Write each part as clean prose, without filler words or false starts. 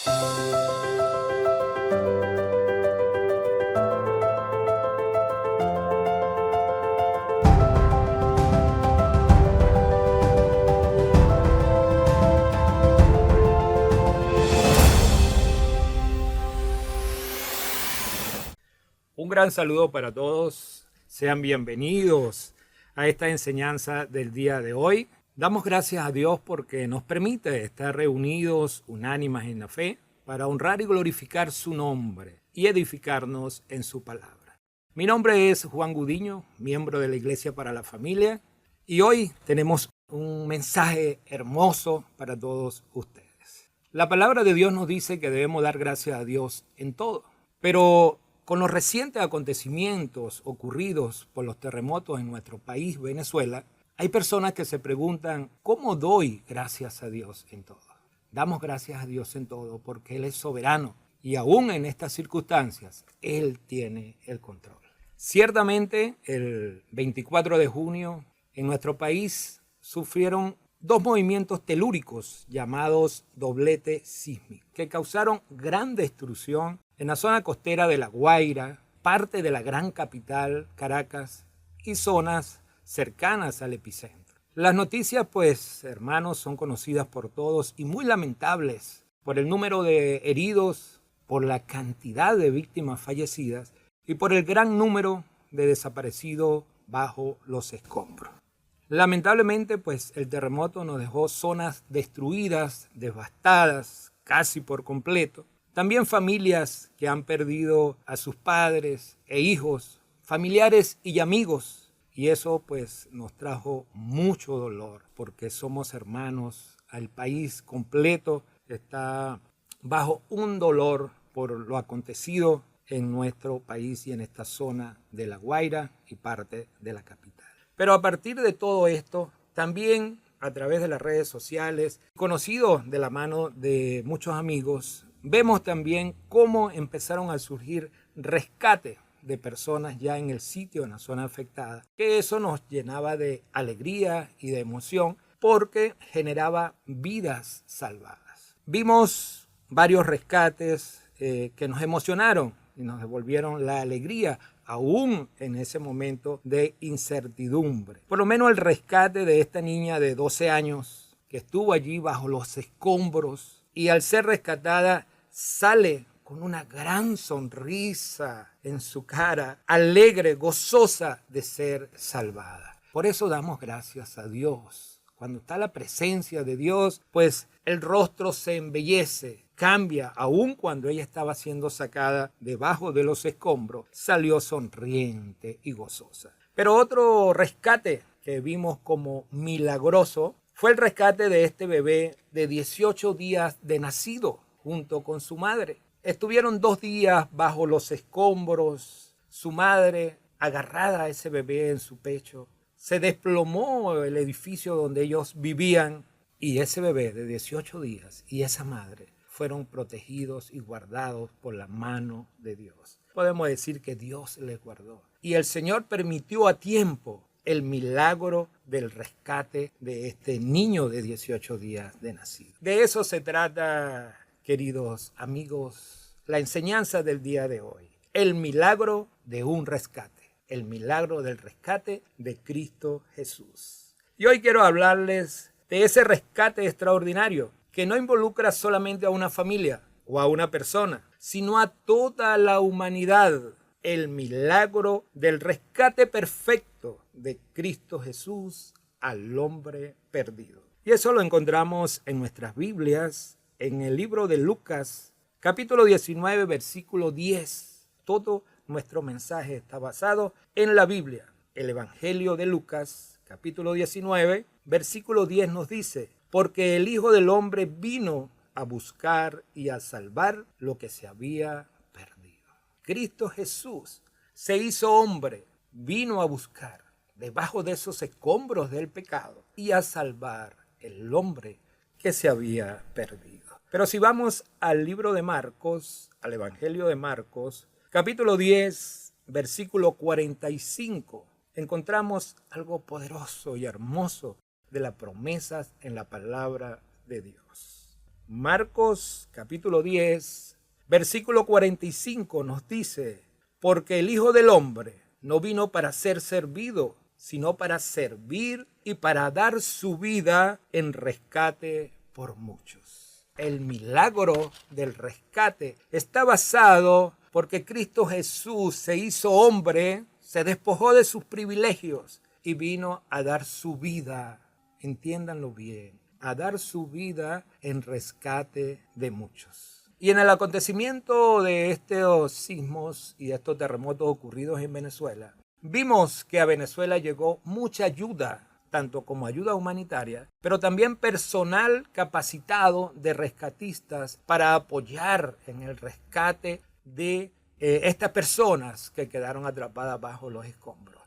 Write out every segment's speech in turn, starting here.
Un gran saludo para todos. Sean bienvenidos a esta enseñanza del día de hoy. Damos gracias a Dios porque nos permite estar reunidos unánimes en la fe para honrar y glorificar su nombre y edificarnos en su palabra. Mi nombre es Juan Gudiño, miembro de la Iglesia para la Familia, y hoy tenemos un mensaje hermoso para todos ustedes. La palabra de Dios nos dice que debemos dar gracias a Dios en todo, pero con los recientes acontecimientos ocurridos por los terremotos en nuestro país, Venezuela, hay personas que se preguntan, ¿cómo doy gracias a Dios en todo? Damos gracias a Dios en todo porque Él es soberano y aún en estas circunstancias, Él tiene el control. Ciertamente, el 24 de junio, en nuestro país sufrieron dos movimientos telúricos llamados doblete sísmico, que causaron gran destrucción en la zona costera de La Guaira, parte de la gran capital, Caracas, y zonas cercanas al epicentro. Las noticias, pues, hermanos, son conocidas por todos y muy lamentables por el número de heridos, por la cantidad de víctimas fallecidas y por el gran número de desaparecidos bajo los escombros. Lamentablemente, pues, el terremoto nos dejó zonas destruidas, devastadas, casi por completo. También familias que han perdido a sus padres e hijos, familiares y amigos. Y eso pues nos trajo mucho dolor porque somos hermanos. El país completo está bajo un dolor por lo acontecido en nuestro país y en esta zona de La Guaira y parte de la capital. Pero a partir de todo esto, también a través de las redes sociales, conocido de la mano de muchos amigos, vemos también cómo empezaron a surgir rescates de personas ya en el sitio, en la zona afectada, que eso nos llenaba de alegría y de emoción porque generaba vidas salvadas. Vimos varios rescates que nos emocionaron y nos devolvieron la alegría aún en ese momento de incertidumbre. Por lo menos el rescate de esta niña de 12 años que estuvo allí bajo los escombros y al ser rescatada sale con una gran sonrisa en su cara, alegre, gozosa de ser salvada. Por eso damos gracias a Dios. Cuando está la presencia de Dios, pues el rostro se embellece, cambia. Aun cuando ella estaba siendo sacada debajo de los escombros, salió sonriente y gozosa. Pero otro rescate que vimos como milagroso fue el rescate de este bebé de 18 días de nacido junto con su madre. Estuvieron 2 días bajo los escombros, su madre agarrada a ese bebé en su pecho. Se desplomó el edificio donde ellos vivían y ese bebé de 18 días y esa madre fueron protegidos y guardados por la mano de Dios. Podemos decir que Dios les guardó. Y el Señor permitió a tiempo el milagro del rescate de este niño de 18 días de nacido. De eso se trata, queridos amigos, la enseñanza del día de hoy. El milagro de un rescate. El milagro del rescate de Cristo Jesús. Y hoy quiero hablarles de ese rescate extraordinario que no involucra solamente a una familia o a una persona, sino a toda la humanidad. El milagro del rescate perfecto de Cristo Jesús al hombre perdido. Y eso lo encontramos en nuestras Biblias, en el libro de Lucas, capítulo 19, versículo 10. Todo nuestro mensaje está basado en la Biblia. El Evangelio de Lucas, capítulo 19, versículo 10 nos dice: porque el Hijo del Hombre vino a buscar y a salvar lo que se había perdido. Cristo Jesús se hizo hombre, vino a buscar debajo de esos escombros del pecado y a salvar el hombre que se había perdido. Pero si vamos al libro de Marcos, al Evangelio de Marcos, capítulo 10, versículo 45, encontramos algo poderoso y hermoso de las promesas en la palabra de Dios. Marcos capítulo 10, versículo 45 nos dice: porque el Hijo del Hombre no vino para ser servido, sino para servir y para dar su vida en rescate por muchos. El milagro del rescate está basado porque Cristo Jesús se hizo hombre, se despojó de sus privilegios y vino a dar su vida, entiéndanlo bien, a dar su vida en rescate de muchos. Y en el acontecimiento de estos sismos y de estos terremotos ocurridos en Venezuela, vimos que a Venezuela llegó mucha ayuda, tanto como ayuda humanitaria, pero también personal capacitado de rescatistas para apoyar en el rescate de estas personas que quedaron atrapadas bajo los escombros.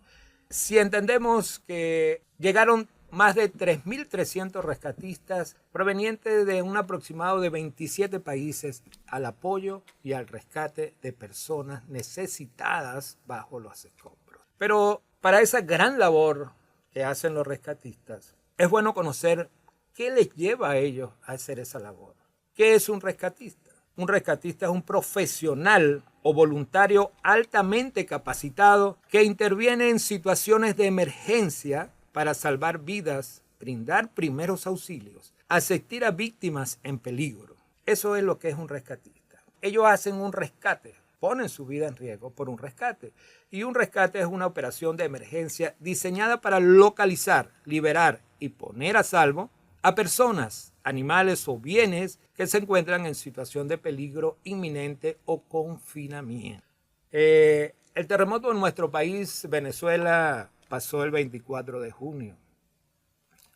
Si entendemos que llegaron más de 3.300 rescatistas provenientes de un aproximado de 27 países al apoyo y al rescate de personas necesitadas bajo los escombros. Pero para esa gran labor que hacen los rescatistas, es bueno conocer qué les lleva a ellos a hacer esa labor. ¿Qué es un rescatista? Un rescatista es un profesional o voluntario altamente capacitado que interviene en situaciones de emergencia para salvar vidas, brindar primeros auxilios, asistir a víctimas en peligro. Eso es lo que es un rescatista. Ellos hacen un rescate, ponen su vida en riesgo por un rescate. Y un rescate es una operación de emergencia diseñada para localizar, liberar y poner a salvo a personas, animales o bienes que se encuentran en situación de peligro inminente o confinamiento. El terremoto en nuestro país, Venezuela, pasó el 24 de junio.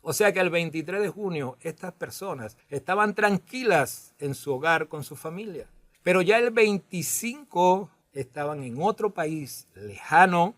O sea que el 23 de junio estas personas estaban tranquilas en su hogar con su familia. Pero ya el 25 estaban en otro país lejano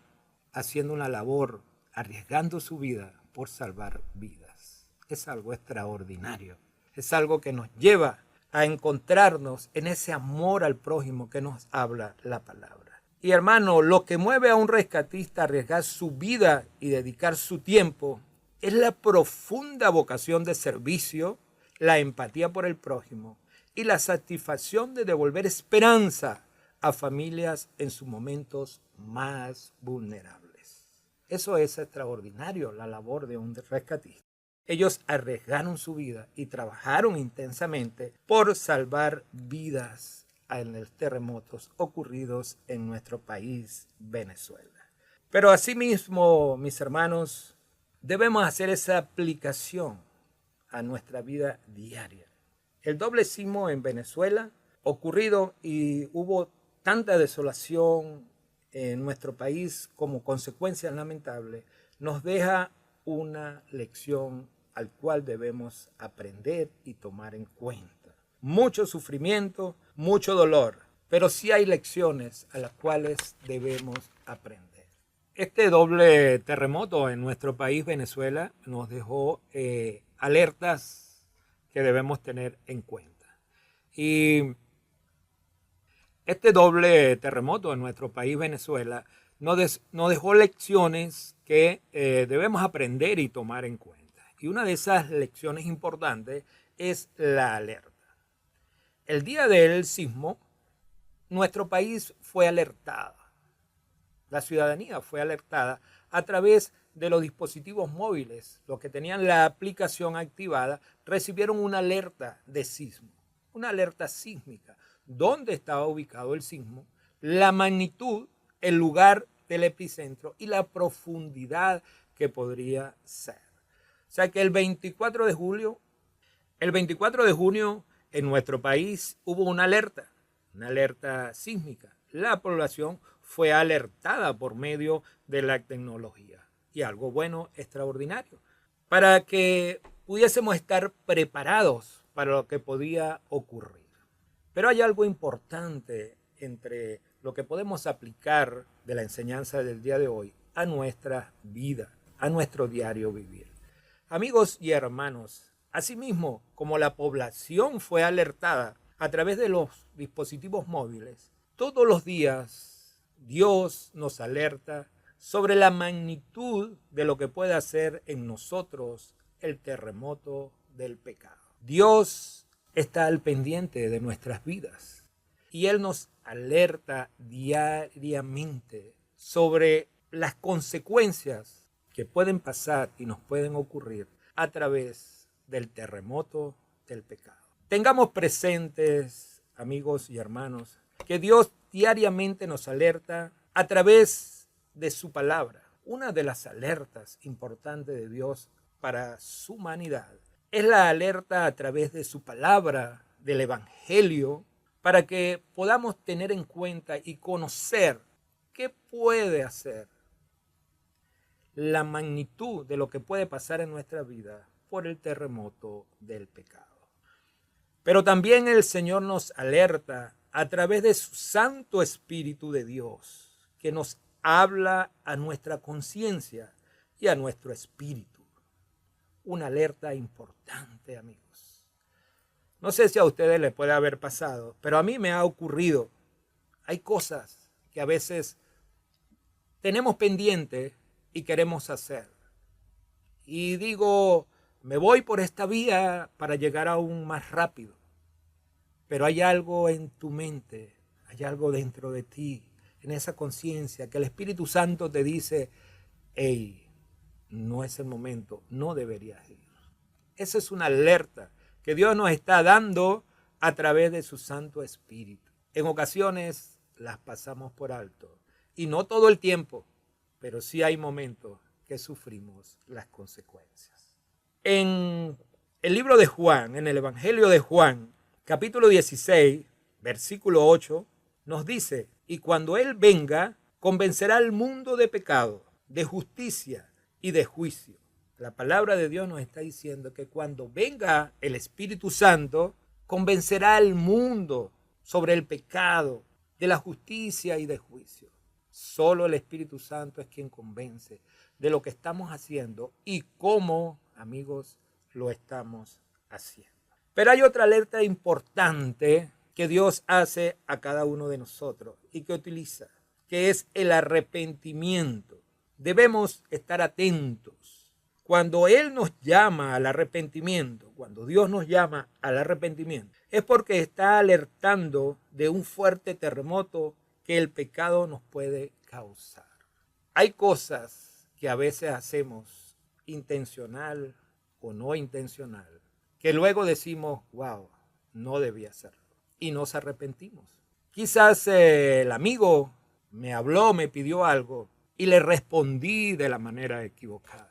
haciendo una labor, arriesgando su vida por salvar vidas. Es algo extraordinario. Es algo que nos lleva a encontrarnos en ese amor al prójimo que nos habla la palabra. Y hermano, lo que mueve a un rescatista a arriesgar su vida y dedicar su tiempo es la profunda vocación de servicio, la empatía por el prójimo y la satisfacción de devolver esperanza a familias en sus momentos más vulnerables. Eso es extraordinario, la labor de un rescatista. Ellos arriesgaron su vida y trabajaron intensamente por salvar vidas en los terremotos ocurridos en nuestro país, Venezuela. Pero asimismo, mis hermanos, debemos hacer esa aplicación a nuestra vida diaria. El doble sismo en Venezuela ocurrido y hubo tanta desolación en nuestro país como consecuencia lamentable, nos deja una lección al cual debemos aprender y tomar en cuenta. Mucho sufrimiento, mucho dolor, pero sí hay lecciones a las cuales debemos aprender. Este doble terremoto en nuestro país, Venezuela, nos dejó alertas que debemos tener en cuenta. Y este doble terremoto en nuestro país, Venezuela, nos dejó lecciones que debemos aprender y tomar en cuenta. Y una de esas lecciones importantes es la alerta. El día del sismo, nuestro país fue alertado. La ciudadanía fue alertada a través de los dispositivos móviles. Los que tenían la aplicación activada recibieron una alerta de sismo, una alerta sísmica. ¿Dónde estaba ubicado el sismo? La magnitud, el lugar del epicentro y la profundidad que podría ser. O sea que el 24 de junio en nuestro país hubo una alerta sísmica. La población fue alertada por medio de la tecnología. Y algo bueno, extraordinario, para que pudiésemos estar preparados para lo que podía ocurrir. Pero hay algo importante entre lo que podemos aplicar de la enseñanza del día de hoy a nuestra vida, a nuestro diario vivir. Amigos y hermanos, asimismo como la población fue alertada a través de los dispositivos móviles, todos los días Dios nos alerta sobre la magnitud de lo que puede hacer en nosotros el terremoto del pecado. Dios está al pendiente de nuestras vidas. Y Él nos alerta diariamente sobre las consecuencias que pueden pasar y nos pueden ocurrir a través del terremoto del pecado. Tengamos presentes, amigos y hermanos, que Dios diariamente nos alerta a través de su palabra. Una de las alertas importantes de Dios para su humanidad es la alerta a través de su palabra, del Evangelio, para que podamos tener en cuenta y conocer qué puede hacer, la magnitud de lo que puede pasar en nuestra vida por el terremoto del pecado. Pero también el Señor nos alerta a través de su Santo Espíritu de Dios, que nos habla a nuestra conciencia y a nuestro espíritu. Una alerta importante, amigos. No sé si a ustedes les puede haber pasado, pero a mí me ha ocurrido. Hay cosas que a veces tenemos pendiente y queremos hacer. Y digo, me voy por esta vía para llegar aún más rápido. Pero hay algo en tu mente, hay algo dentro de ti, en esa conciencia, que el Espíritu Santo te dice, hey, no es el momento, no deberías ir. Esa es una alerta que Dios nos está dando a través de su Santo Espíritu. En ocasiones las pasamos por alto, y no todo el tiempo, pero sí hay momentos que sufrimos las consecuencias. En el libro de Juan, en el Evangelio de Juan, capítulo 16, versículo 8, nos dice, y cuando Él venga, convencerá al mundo de pecado, de justicia y de juicio. La palabra de Dios nos está diciendo que cuando venga el Espíritu Santo, convencerá al mundo sobre el pecado, de la justicia y de juicio. Solo el Espíritu Santo es quien convence de lo que estamos haciendo y cómo, amigos, lo estamos haciendo. Pero hay otra alerta importante que Dios hace a cada uno de nosotros y que utiliza, que es el arrepentimiento. Debemos estar atentos. Cuando Él nos llama al arrepentimiento, cuando Dios nos llama al arrepentimiento, es porque está alertando de un fuerte terremoto que el pecado nos puede causar. Hay cosas que a veces hacemos intencional o no intencional, que luego decimos, wow, no debía hacerlo, y nos arrepentimos. Quizás el amigo me habló, me pidió algo, y le respondí de la manera equivocada.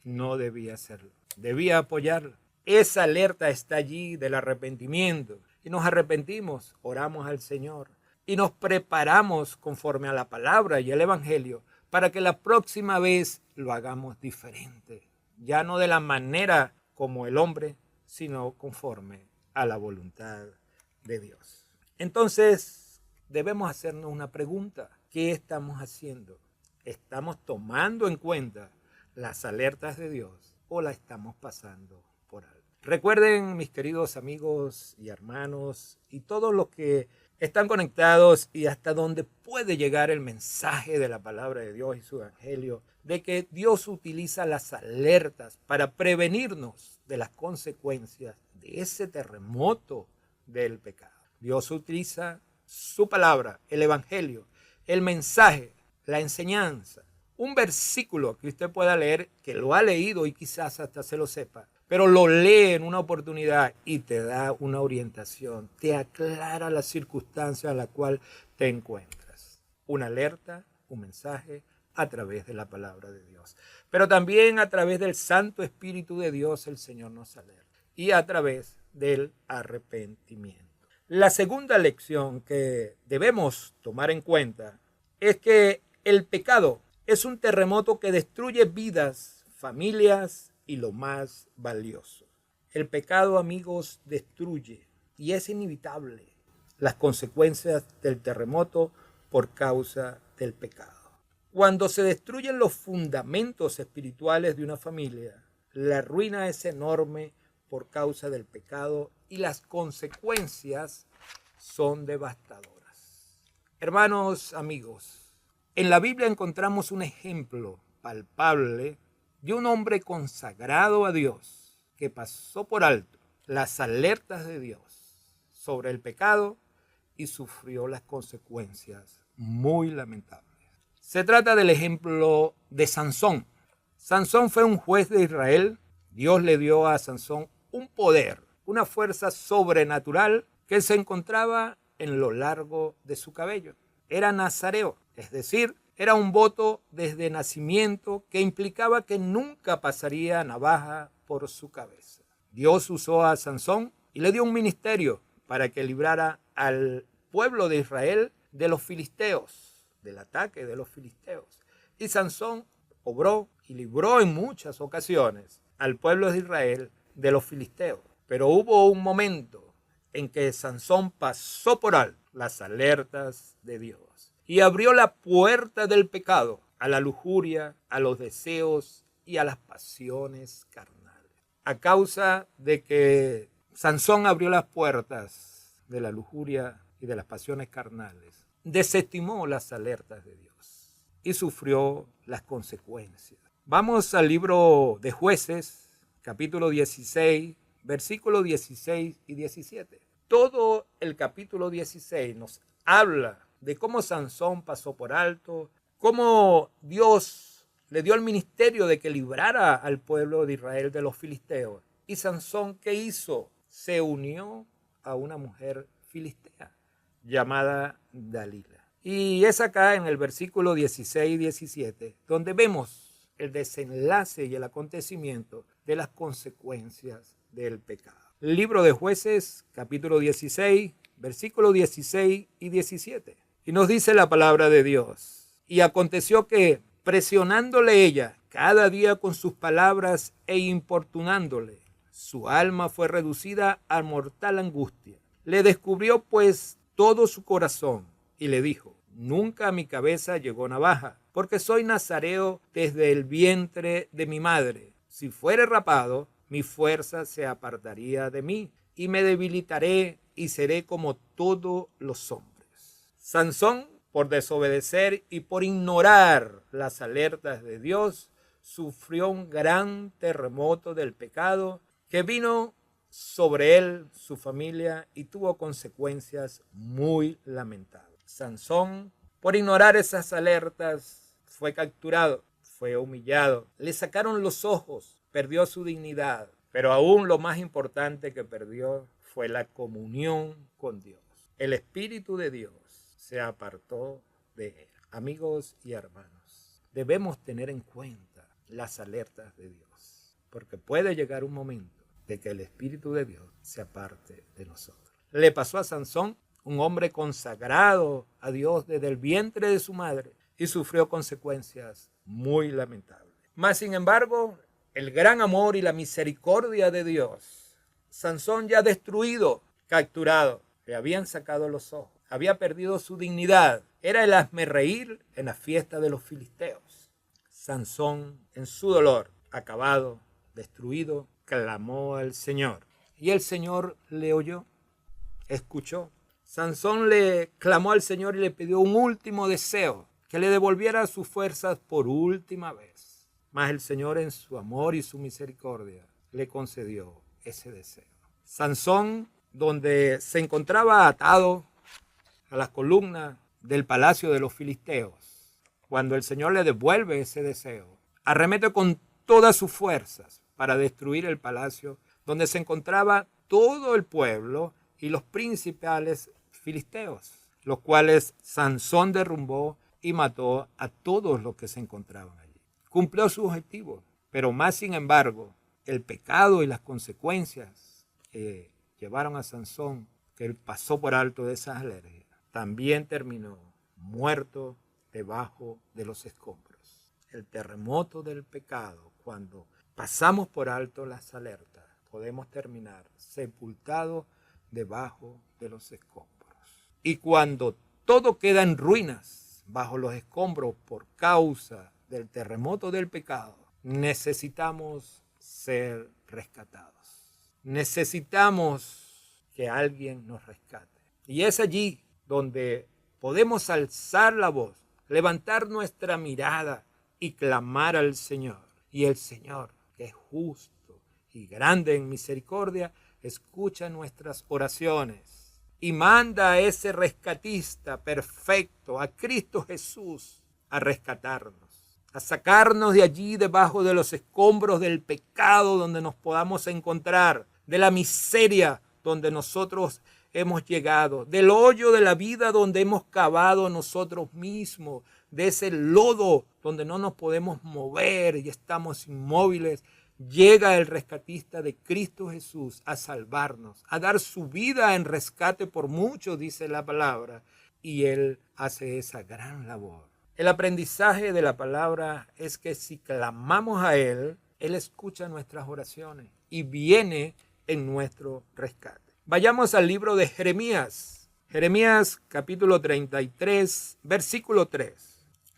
No debía hacerlo, debía apoyarlo. Esa alerta está allí del arrepentimiento, y nos arrepentimos, oramos al Señor, y nos preparamos conforme a la palabra y el Evangelio, para que la próxima vez lo hagamos diferente, ya no de la manera como el hombre, sino conforme a la voluntad de Dios. Entonces, debemos hacernos una pregunta. ¿Qué estamos haciendo? ¿Estamos tomando en cuenta las alertas de Dios o la estamos pasando por alto? Recuerden, mis queridos amigos y hermanos, y todos los que están conectados y hasta donde puede llegar el mensaje de la palabra de Dios y su evangelio, de que Dios utiliza las alertas para prevenirnos de las consecuencias de ese terremoto del pecado. Dios utiliza su palabra, el evangelio, el mensaje, la enseñanza, un versículo que usted pueda leer, que lo ha leído y quizás hasta se lo sepa, pero lo lee en una oportunidad y te da una orientación, te aclara la circunstancia en la cual te encuentras. Una alerta, un mensaje a través de la palabra de Dios. Pero también a través del Santo Espíritu de Dios el Señor nos alerta. Y a través del arrepentimiento. La segunda lección que debemos tomar en cuenta es que el pecado es un terremoto que destruye vidas, familias y lo más valioso. El pecado, amigos, destruye y es inevitable las consecuencias del terremoto por causa del pecado. Cuando se destruyen los fundamentos espirituales de una familia, la ruina es enorme por causa del pecado y las consecuencias son devastadoras. Hermanos, amigos, en la Biblia encontramos un ejemplo palpable de un hombre consagrado a Dios que pasó por alto las alertas de Dios sobre el pecado y sufrió las consecuencias muy lamentables. Se trata del ejemplo de Sansón. Sansón fue un juez de Israel. Dios le dio a Sansón un poder, una fuerza sobrenatural que se encontraba en lo largo de su cabello. Era nazareo, es decir, era un voto desde nacimiento que implicaba que nunca pasaría navaja por su cabeza. Dios usó a Sansón y le dio un ministerio para que librara al pueblo de Israel de los filisteos, del ataque de los filisteos. Y Sansón obró y libró en muchas ocasiones al pueblo de Israel de los filisteos. Pero hubo un momento en que Sansón pasó por alto las alertas de Dios y abrió la puerta del pecado a la lujuria, a los deseos y a las pasiones carnales. A causa de que Sansón abrió las puertas de la lujuria y de las pasiones carnales, desestimó las alertas de Dios y sufrió las consecuencias. Vamos al libro de Jueces, capítulo 16, versículos 16 y 17. Todo el capítulo 16 nos habla de cómo Sansón pasó por alto, cómo Dios le dio el ministerio de que librara al pueblo de Israel de los filisteos. Y Sansón, ¿qué hizo? Se unió a una mujer filistea llamada Dalila. Y es acá en el versículo 16 y 17 donde vemos el desenlace y el acontecimiento de las consecuencias del pecado. El libro de Jueces, capítulo 16, versículos 16 y 17. Y nos dice la palabra de Dios. Y aconteció que, presionándole ella cada día con sus palabras e importunándole, su alma fue reducida a mortal angustia. Le descubrió pues todo su corazón y le dijo: nunca a mi cabeza llegó navaja, porque soy nazareo desde el vientre de mi madre. Si fuere rapado, mi fuerza se apartaría de mí y me debilitaré y seré como todos los hombres. Sansón, por desobedecer y por ignorar las alertas de Dios, sufrió un gran terremoto del pecado que vino sobre él, su familia, y tuvo consecuencias muy lamentables. Sansón, por ignorar esas alertas, fue capturado, fue humillado, le sacaron los ojos, perdió su dignidad, pero aún lo más importante que perdió fue la comunión con Dios. El Espíritu de Dios se apartó de él. Amigos y hermanos, debemos tener en cuenta las alertas de Dios, porque puede llegar un momento de que el Espíritu de Dios se aparte de nosotros. Le pasó a Sansón, un hombre consagrado a Dios desde el vientre de su madre, y sufrió consecuencias muy lamentables. Mas, sin embargo, el gran amor y la misericordia de Dios, Sansón ya destruido, capturado, le habían sacado los ojos, había perdido su dignidad, era el hazmerreír en la fiesta de los filisteos. Sansón, en su dolor, acabado, destruido, clamó al Señor. Y el Señor le oyó, escuchó. Sansón le clamó al Señor y le pidió un último deseo, que le devolviera sus fuerzas por última vez. Mas el Señor, en su amor y su misericordia, le concedió ese deseo. Sansón, donde se encontraba atado a las columnas del palacio de los filisteos, cuando el Señor le devuelve ese deseo, arremete con todas sus fuerzas para destruir el palacio donde se encontraba todo el pueblo y los principales filisteos, los cuales Sansón derrumbó y mató a todos los que se encontraban allí. Cumplió su objetivo, pero más sin embargo, el pecado y las consecuencias que llevaron a Sansón, que él pasó por alto de esas alergias, también terminó muerto debajo de los escombros. El terremoto del pecado, cuando pasamos por alto las alertas, podemos terminar sepultados debajo de los escombros. Y cuando todo queda en ruinas bajo los escombros por causa del terremoto del pecado, necesitamos ser rescatados. Necesitamos que alguien nos rescate. Y es allí donde podemos alzar la voz, levantar nuestra mirada y clamar al Señor. Y el Señor, que es justo y grande en misericordia, escucha nuestras oraciones y manda a ese rescatista perfecto, a Cristo Jesús, a rescatarnos, a sacarnos de allí debajo de los escombros del pecado donde nos podamos encontrar, de la miseria donde nosotros hemos llegado, del hoyo de la vida donde hemos cavado nosotros mismos, de ese lodo donde no nos podemos mover y estamos inmóviles. Llega el rescatista de Cristo Jesús a salvarnos, a dar su vida en rescate por muchos, dice la palabra, y Él hace esa gran labor. El aprendizaje de la palabra es que si clamamos a Él, Él escucha nuestras oraciones y viene en nuestro rescate. Vayamos al libro de Jeremías. Jeremías capítulo 33, versículo 3.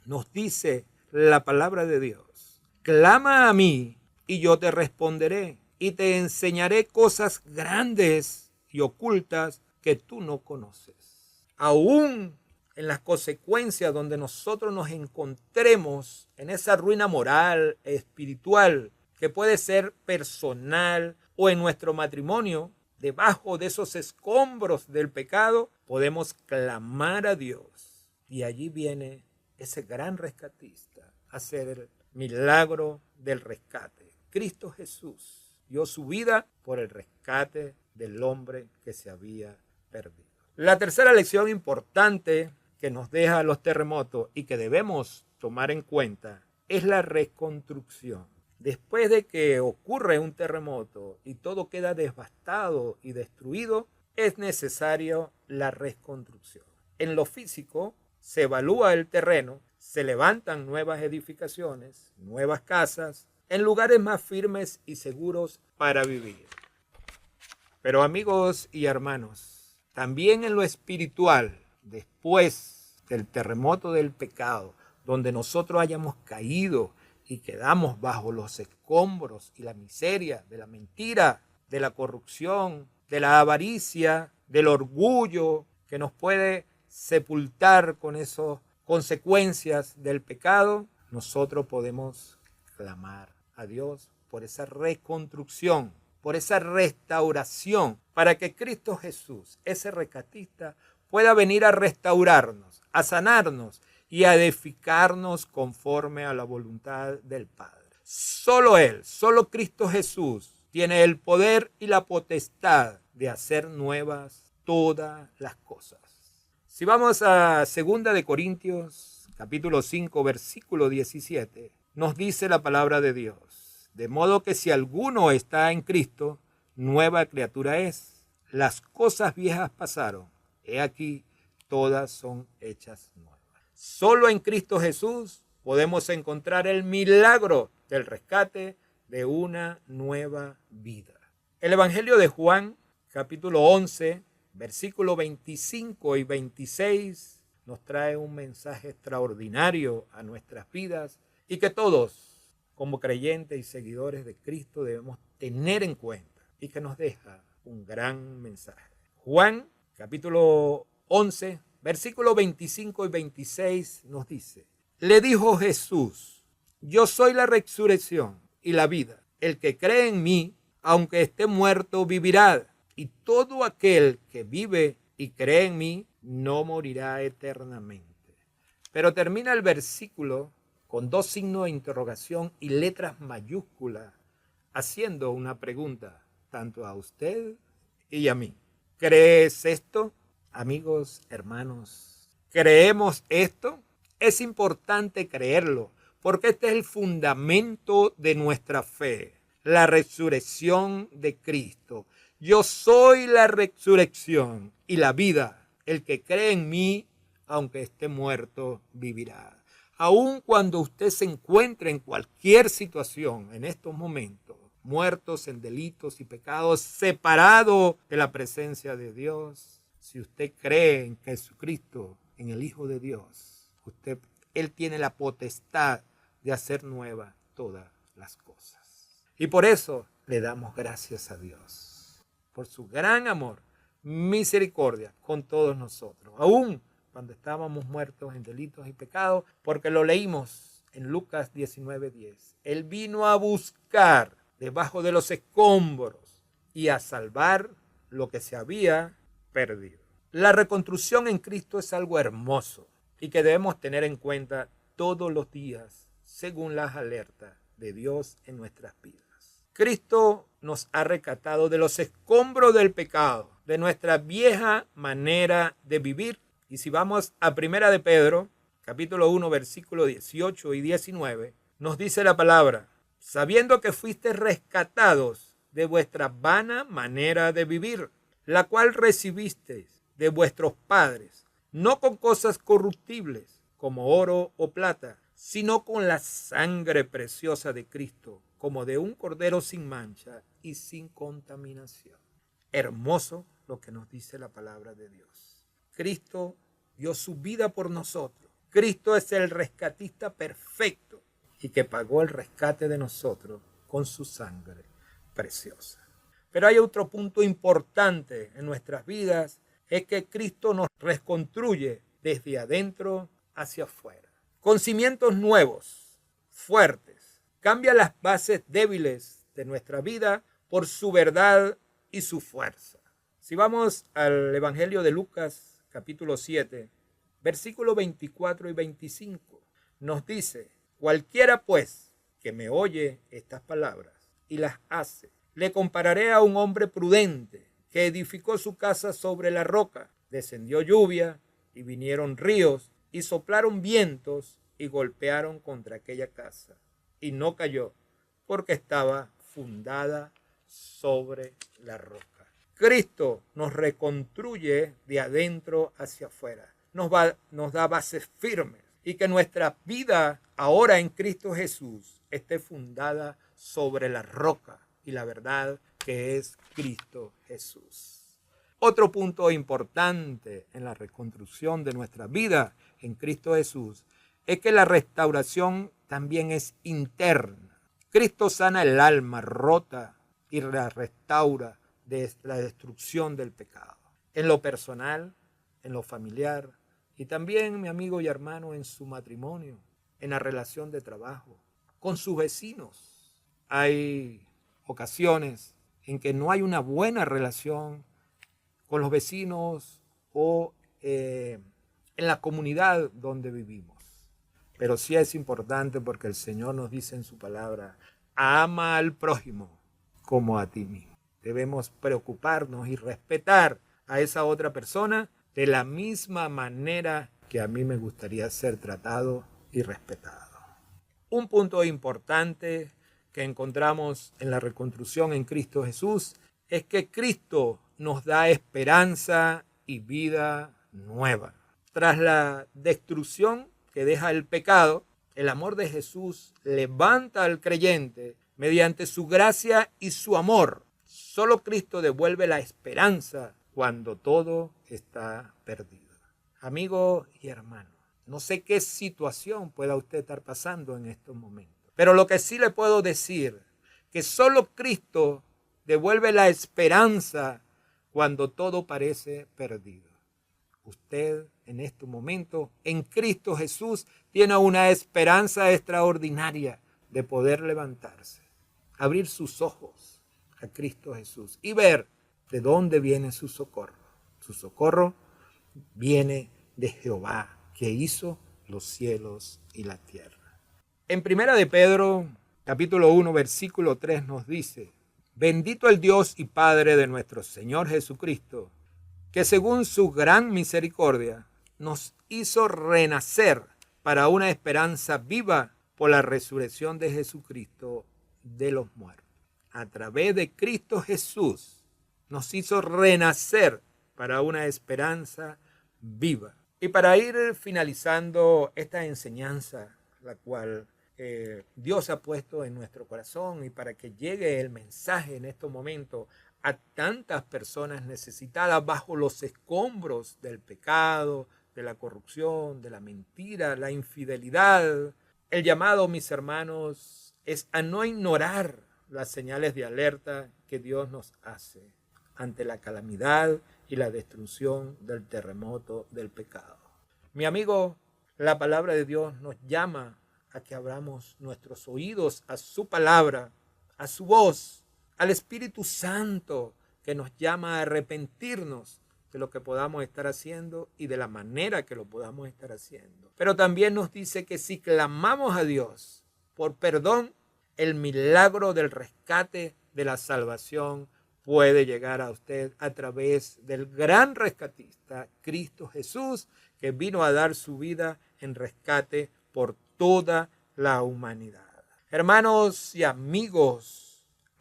Nos dice la palabra de Dios: clama a mí y yo te responderé y te enseñaré cosas grandes y ocultas que tú no conoces. Aún en las consecuencias donde nosotros nos encontremos en esa ruina moral, espiritual, que puede ser personal o en nuestro matrimonio, debajo de esos escombros del pecado, podemos clamar a Dios. Y allí viene ese gran rescatista a hacer el milagro del rescate. Cristo Jesús dio su vida por el rescate del hombre que se había perdido. La tercera lección importante que nos deja los terremotos y que debemos tomar en cuenta es la reconstrucción. Después de que ocurre un terremoto y todo queda devastado y destruido, es necesario la reconstrucción. En lo físico, se evalúa el terreno, se levantan nuevas edificaciones, nuevas casas, en lugares más firmes y seguros para vivir. Pero amigos y hermanos, también en lo espiritual, después del terremoto del pecado, donde nosotros hayamos caído y quedamos bajo los escombros y la miseria de la mentira, de la corrupción, de la avaricia, del orgullo que nos puede sepultar con esas consecuencias del pecado, nosotros podemos clamar a Dios por esa reconstrucción, por esa restauración, para que Cristo Jesús, ese rescatista, pueda venir a restaurarnos, a sanarnos y a edificarnos conforme a la voluntad del Padre. Solo Él, solo Cristo Jesús tiene el poder y la potestad de hacer nuevas todas las cosas. Si vamos a 2 de Corintios, capítulo 5, versículo 17, nos dice la palabra de Dios: de modo que si alguno está en Cristo, nueva criatura es. Las cosas viejas pasaron, he aquí, todas son hechas nuevas. Solo en Cristo Jesús podemos encontrar el milagro del rescate de una nueva vida. El Evangelio de Juan, capítulo 11, versículos 25 y 26, nos trae un mensaje extraordinario a nuestras vidas y que todos, como creyentes y seguidores de Cristo, debemos tener en cuenta y que nos deja un gran mensaje. Juan, capítulo 11, versículos 25 y 26 nos dice: le dijo Jesús: yo soy la resurrección y la vida. El que cree en mí, aunque esté muerto, vivirá. Y todo aquel que vive y cree en mí, no morirá eternamente. Pero termina el versículo con dos signos de interrogación y letras mayúsculas, haciendo una pregunta tanto a usted y a mí. ¿Crees esto? Amigos, hermanos, ¿creemos esto? Es importante creerlo, porque este es el fundamento de nuestra fe, la resurrección de Cristo. Yo soy la resurrección y la vida. El que cree en mí, aunque esté muerto, vivirá. Aun cuando usted se encuentre en cualquier situación en estos momentos, muertos en delitos y pecados, separado de la presencia de Dios, si usted cree en Jesucristo, en el Hijo de Dios, Él tiene la potestad de hacer nuevas todas las cosas. Y por eso le damos gracias a Dios, por su gran amor, misericordia con todos nosotros, aún cuando estábamos muertos en delitos y pecados, porque lo leímos en Lucas 19:10. Él vino a buscar debajo de los escombros y a salvar lo que se había perdido. La reconstrucción en Cristo es algo hermoso y que debemos tener en cuenta todos los días según las alertas de Dios en nuestras vidas. Cristo nos ha rescatado de los escombros del pecado, de nuestra vieja manera de vivir. Y si vamos a 1 de Pedro, capítulo 1, versículos 18 y 19, nos dice la palabra: sabiendo que fuisteis rescatados de vuestra vana manera de vivir, la cual recibisteis de vuestros padres, no con cosas corruptibles, como oro o plata, sino con la sangre preciosa de Cristo, como de un cordero sin mancha y sin contaminación. Hermoso lo que nos dice la palabra de Dios. Cristo dio su vida por nosotros. Cristo es el rescatista perfecto y que pagó el rescate de nosotros con su sangre preciosa. Pero hay otro punto importante en nuestras vidas, es que Cristo nos reconstruye desde adentro hacia afuera, con cimientos nuevos, fuertes. Cambia las bases débiles de nuestra vida por su verdad y su fuerza. Si vamos al Evangelio de Lucas, capítulo 7, versículos 24 y 25, nos dice: cualquiera pues que me oye estas palabras y las hace, le compararé a un hombre prudente que edificó su casa sobre la roca. Descendió lluvia y vinieron ríos y soplaron vientos y golpearon contra aquella casa. Y no cayó porque estaba fundada sobre la roca. Cristo nos reconstruye de adentro hacia afuera. Nos da bases firmes y que nuestra vida ahora en Cristo Jesús esté fundada sobre la roca y la verdad que es Cristo Jesús. Otro punto importante en la reconstrucción de nuestra vida en Cristo Jesús es que la restauración también es interna. Cristo sana el alma rota y la restaura de la destrucción del pecado. En lo personal, en lo familiar y también, mi amigo y hermano, en su matrimonio, en la relación de trabajo, con sus vecinos. Hay ocasiones en que no hay una buena relación con los vecinos o en la comunidad donde vivimos. Pero sí es importante porque el Señor nos dice en su palabra: ama al prójimo como a ti mismo. Debemos preocuparnos y respetar a esa otra persona de la misma manera que a mí me gustaría ser tratado y respetado. Un punto importante que encontramos en la reconstrucción en Cristo Jesús es que Cristo nos da esperanza y vida nueva. Tras la destrucción que deja el pecado, el amor de Jesús levanta al creyente mediante su gracia y su amor. Solo Cristo devuelve la esperanza cuando todo está perdido. Amigo y hermano, no sé qué situación pueda usted estar pasando en estos momentos, pero lo que sí le puedo decir, que solo Cristo devuelve la esperanza cuando todo parece perdido. Usted en este momento, en Cristo Jesús, tiene una esperanza extraordinaria de poder levantarse, abrir sus ojos a Cristo Jesús y ver de dónde viene su socorro. Su socorro viene de Jehová, que hizo los cielos y la tierra. En 1 de Pedro, capítulo 1, versículo 3 nos dice: bendito el Dios y Padre de nuestro Señor Jesucristo, que según su gran misericordia nos hizo renacer para una esperanza viva por la resurrección de Jesucristo de los muertos. A través de Cristo Jesús nos hizo renacer para una esperanza viva. Y para ir finalizando esta enseñanza, la cual Dios ha puesto en nuestro corazón, y para que llegue el mensaje en estos momentos a tantas personas necesitadas bajo los escombros del pecado, de la corrupción, de la mentira, la infidelidad, el llamado, mis hermanos, es a no ignorar las señales de alerta que Dios nos hace ante la calamidad y la destrucción del terremoto del pecado. Mi amigo, la palabra de Dios nos llama a que abramos nuestros oídos a su palabra, a su voz, al Espíritu Santo que nos llama a arrepentirnos de lo que podamos estar haciendo y de la manera que lo podamos estar haciendo. Pero también nos dice que si clamamos a Dios por perdón, el milagro del rescate de la salvación puede llegar a usted a través del gran rescatista Cristo Jesús, que vino a dar su vida en rescate por toda la humanidad. Hermanos y amigos,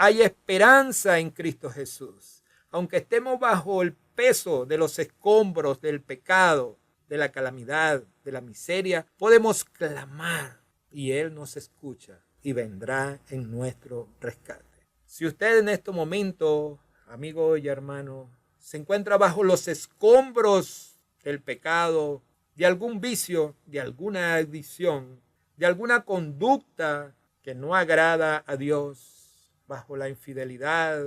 hay esperanza en Cristo Jesús. Aunque estemos bajo el peso de los escombros del pecado, de la calamidad, de la miseria, podemos clamar y Él nos escucha y vendrá en nuestro rescate. Si usted en este momento, amigo y hermano, se encuentra bajo los escombros del pecado, de algún vicio, de alguna adicción, de alguna conducta que no agrada a Dios, bajo la infidelidad,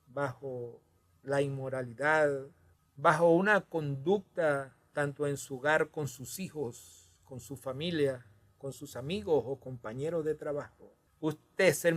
bajo la inmoralidad, bajo una conducta tanto en su hogar con sus hijos, con su familia, con sus amigos o compañeros de trabajo. Este es el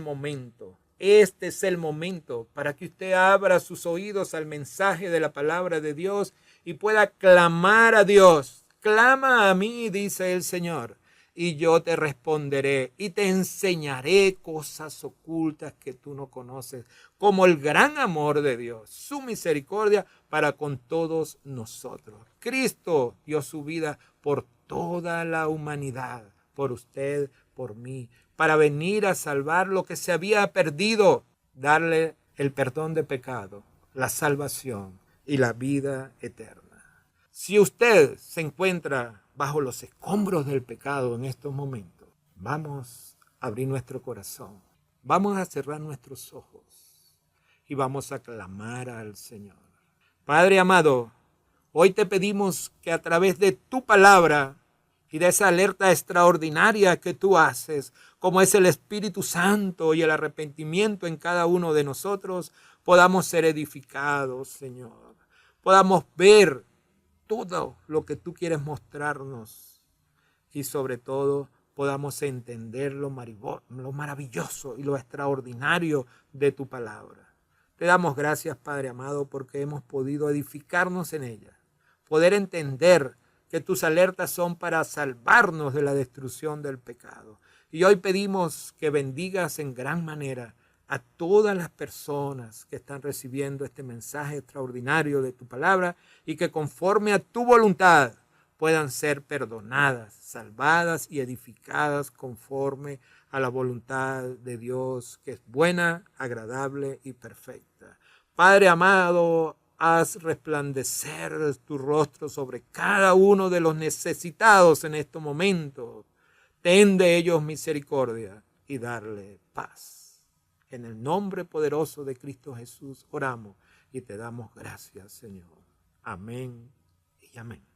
momento para que usted abra sus oídos al mensaje de la palabra de Dios y pueda clamar a Dios. Clama a mí, dice el Señor, y yo te responderé y te enseñaré cosas ocultas que tú no conoces, como el gran amor de Dios, su misericordia para con todos nosotros. Cristo dio su vida por toda la humanidad, por usted, por mí, para venir a salvar lo que se había perdido, darle el perdón de pecado, la salvación y la vida eterna. Si usted se encuentra bajo los escombros del pecado en estos momentos, vamos a abrir nuestro corazón, vamos a cerrar nuestros ojos y vamos a clamar al Señor. Padre amado, hoy te pedimos que a través de tu palabra y de esa alerta extraordinaria que tú haces, como es el Espíritu Santo y el arrepentimiento en cada uno de nosotros, podamos ser edificados, Señor. Podamos ver todo lo que tú quieres mostrarnos y sobre todo podamos entender lo maravilloso y lo extraordinario de tu palabra. Te damos gracias, Padre amado, porque hemos podido edificarnos en ella, poder entender que tus alertas son para salvarnos de la destrucción del pecado. Y hoy pedimos que bendigas en gran manera a todas las personas que están recibiendo este mensaje extraordinario de tu palabra y que conforme a tu voluntad puedan ser perdonadas, salvadas y edificadas conforme a la voluntad de Dios, que es buena, agradable y perfecta. Padre amado, haz resplandecer tu rostro sobre cada uno de los necesitados en estos momentos. Ten de ellos misericordia y darle paz. En el nombre poderoso de Cristo Jesús oramos y te damos gracias, Señor. Amén y amén.